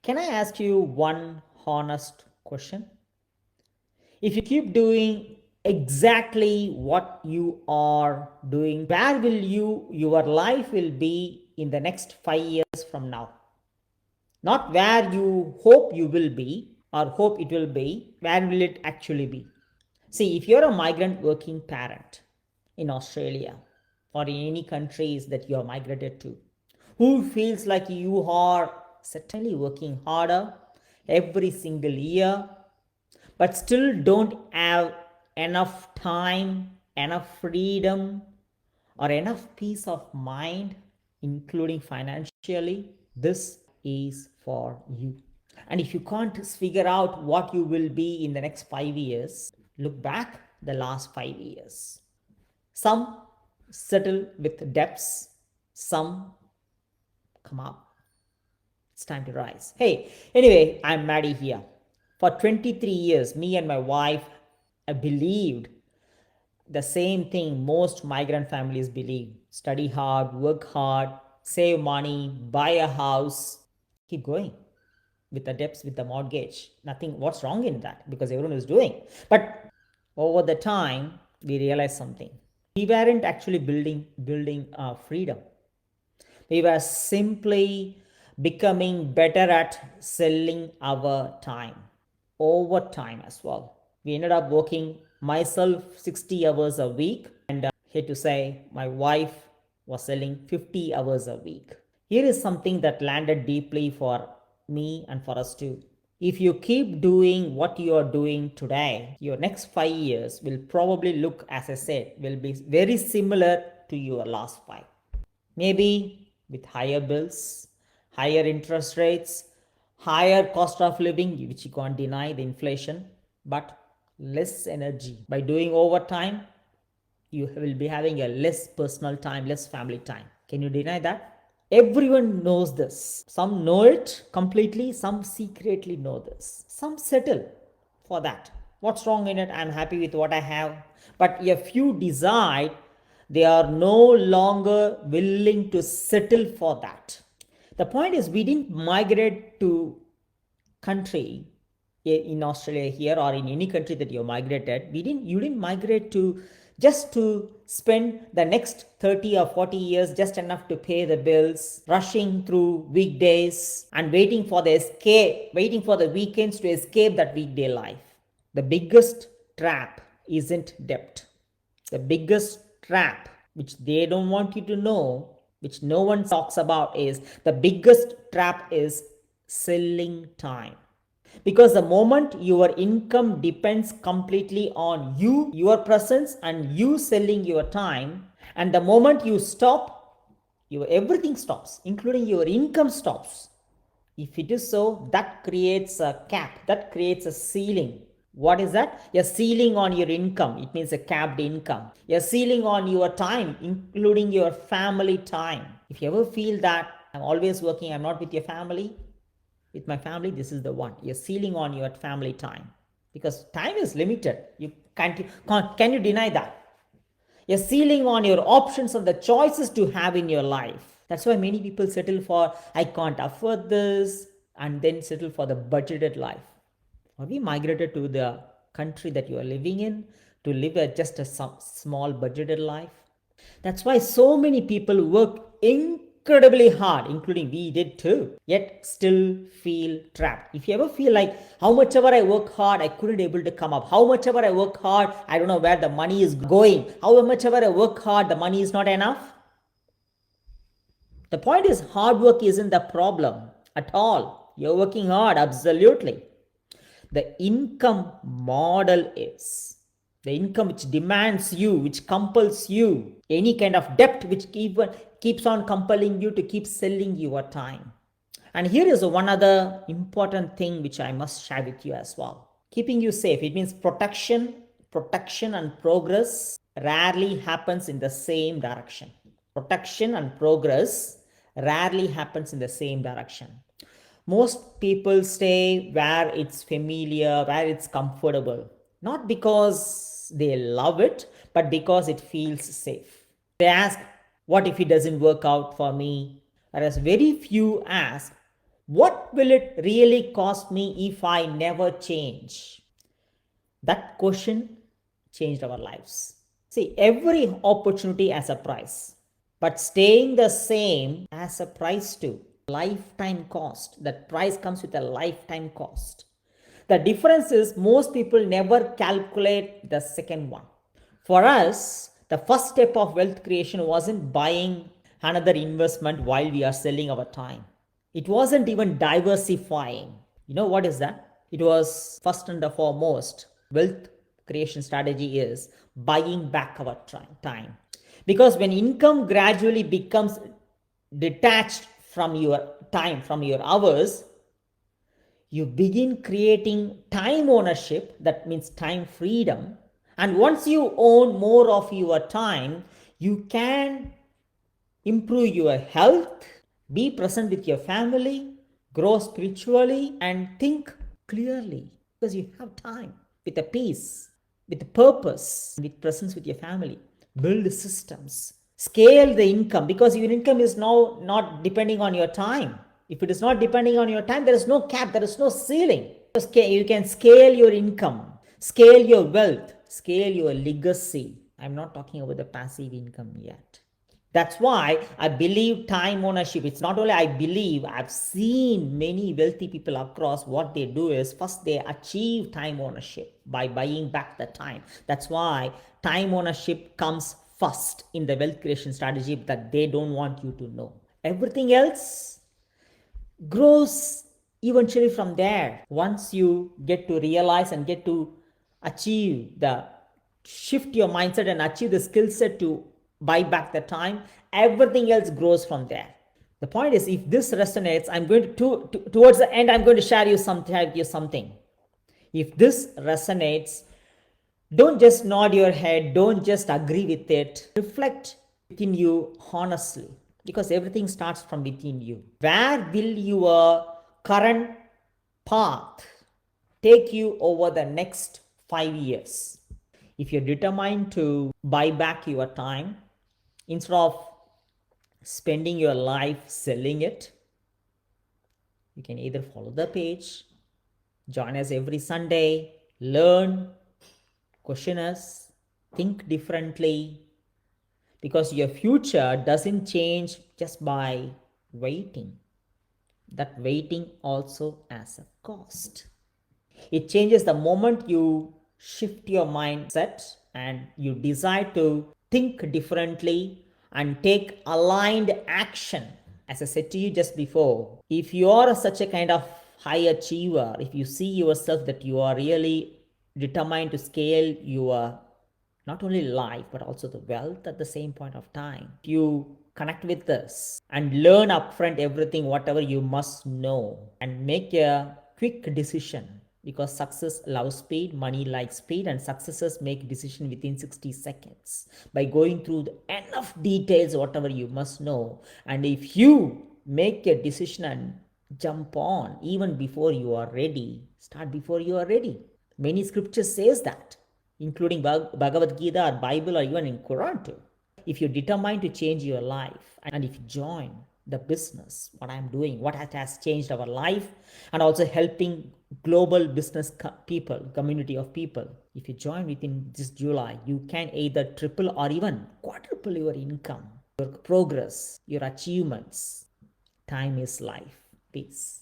Can I ask you one honest question? If you keep doing exactly what you are doing, where will your life will be in the next 5 years from now? Not where you hope you will be or hope it will be, where will it actually be? See, if you're a migrant working parent in Australia or in any countries that you are migrated to, who feels like you are certainly working harder every single year, but still don't have enough time, enough freedom, or enough peace of mind, including financially, this is for you. And if you can't figure out what you will be in the next 5 years, look back the last 5 years. Some settle with debts, some come up. It's time to rise. Hey, anyway, I'm Maddie here. For 23 years, me and my wife believed the same thing most migrant families believe: study hard, work hard, save money, buy a house, keep going with the debts, with the mortgage. Nothing, what's wrong in that? Because everyone is doing. But over the time, we realized something. We weren't actually building freedom. We were simply becoming better at selling our time, over time as well. We ended up working myself 60 hours a week, and here to say my wife was selling 50 hours a week. Here is something that landed deeply for me and for us too. If you keep doing what you are doing today, your next 5 years will probably look, as I said, will be very similar to your last five. Maybe with higher bills, higher interest rates, higher cost of living, which you can't deny the inflation, but less energy. By doing overtime, you will be having a less personal time, less family time. Can you deny that? Everyone knows this. Some know it completely, some secretly know this. Some settle for that. What's wrong in it? I'm happy with what I have. But a few decide they are no longer willing to settle for that. The point is, we didn't migrate to country in Australia here or in any country that you migrated. You didn't migrate to just to spend the next 30 or 40 years just enough to pay the bills, rushing through weekdays and waiting for the escape, waiting for the weekends to escape that weekday life. The biggest trap isn't debt. The biggest trap, which they don't want you to know, which no one talks about, is the biggest trap is selling time. Because the moment your income depends completely on you, your presence, and you selling your time, and the moment you stop, your everything stops, including your income stops. If it is so, that creates a cap, that creates a ceiling. What is that? A ceiling on your income. It means a capped income. A ceiling on your time, including your family time. If you ever feel that I'm always working, I'm not with your family, with my family, this is the one. You're ceiling on your family time, because time is limited. You can't, can you deny that? You're ceiling on your options and the choices to have in your life. That's why many people settle for, I can't afford this, and then settle for the budgeted life. Or we migrated to the country that you are living in to live just a small budgeted life. That's why so many people work incredibly hard, including we did too, yet still feel trapped. If you ever feel like, how much ever I work hard, I couldn't able to come up. How much ever I work hard, I don't know where the money is going. How much ever I work hard, the money is not enough. The point is, hard work isn't the problem at all. You're working hard, absolutely. The income model is the income which demands you, which compels you, any kind of debt which keeps on compelling you to keep selling your time. And here is one other important thing which I must share with you as well. Keeping you safe, it means protection and progress rarely happens in the same direction. Protection and progress rarely happens in the same direction. Most people stay where it's familiar, where it's comfortable, not because they love it, but because it feels safe. They ask, what if it doesn't work out for me? Whereas very few ask, What will it really cost me if I never change? That question changed our lives. See, every opportunity has a price, but staying the same has a price too. Lifetime cost. That price comes with a lifetime cost. The difference is most people never calculate the second one. For us, the first step of wealth creation wasn't buying another investment while we are selling our time. It wasn't even diversifying. You know what is that? It was first and foremost, wealth creation strategy is buying back our time. Because when income gradually becomes detached from your time, from your hours, you begin creating time ownership. That means time freedom. And once you own more of your time, you can improve your health, be present with your family, grow spiritually, and think clearly because you have time with a peace, with a purpose, with presence with your family. Build systems, scale the income because your income is now not depending on your time. If it is not depending on your time, there is no cap, there is no ceiling. You can scale your income, scale your wealth, scale your legacy. I'm not talking about the passive income yet. That's why I believe time ownership. It's not only I believe, I've seen many wealthy people across. What they do is first they achieve time ownership by buying back the time. That's why time ownership comes first in the wealth creation strategy that they don't want you to know. Everything else grows eventually from there. Once you get to realize and get to achieve the shift your mindset and achieve the skill set to buy back the time, everything else grows from there. The point is, if this resonates, I'm going to towards the end, I'm going to share you something. If this resonates, don't just nod your head, don't just agree with it. Reflect within you honestly because everything starts from within you. Where will your current path take you over the next 5 years? If you're determined to buy back your time instead of spending your life selling it, you can either follow the page, join us every Sunday, learn, question us, think differently, because your future doesn't change just by waiting. That waiting also has a cost. It changes the moment you shift your mindset and you decide to think differently and take aligned action. As I said to you just before, if you are such a kind of high achiever, if you see yourself that you are really determined to scale your not only life but also the wealth at the same point of time, you connect with this and learn upfront everything whatever you must know and make a quick decision, because success loves speed, money likes speed, and successes make decision within 60 seconds by going through enough details whatever you must know. And if you make a decision and jump on even before you are ready, start before you are ready. Many scriptures says that, including Bhagavad Gita or Bible or even in Quran too. If you're determined to change your life and if you join the business, what I'm doing, what has changed our life, and also helping global business people, community of people, if you join within this July, you can either triple or even quadruple your income, your progress, your achievements. Time is life. Peace.